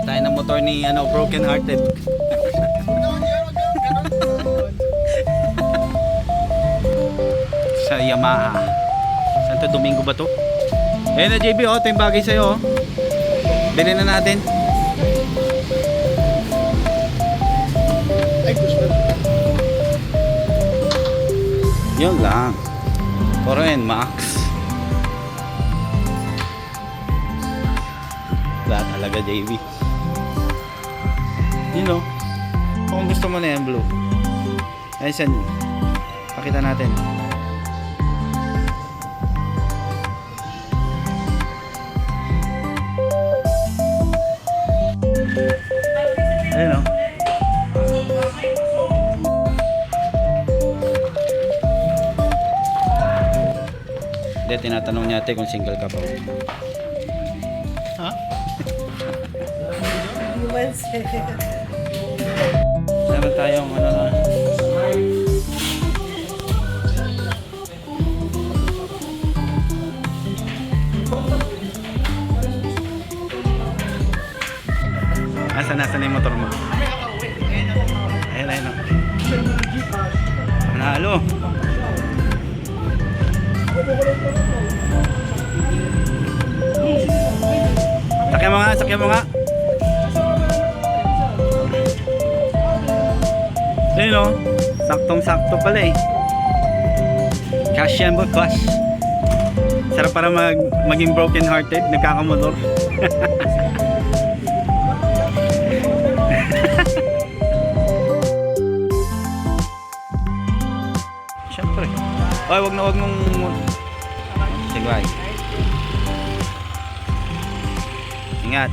tayo ng motor ni Broken Hearted. Sa Yamaha. Santo Domingo ba to? Ayun na JB, ito yung bagay sa'yo. Bilhin na natin. Ay, gusto. Yun lang. Puro yan, Max. Wala talaga JB. You know, kung gusto mo na yan blue. Ayan, pakita natin. Ayun o. Hindi, tinatanong niya ate kung single ka pa. Ha? Meron tayong ano na. Nasaan na yung motor mo? Ayun, ayun. Panalo. Sakyan mo nga. Ayun o. Saktong-sakto pala eh. Cash yan ba? Cash. Sarap para maging broken hearted. Nagkakamotor. Siyempre. Ay, wag mong... Sige, bye. Ingat.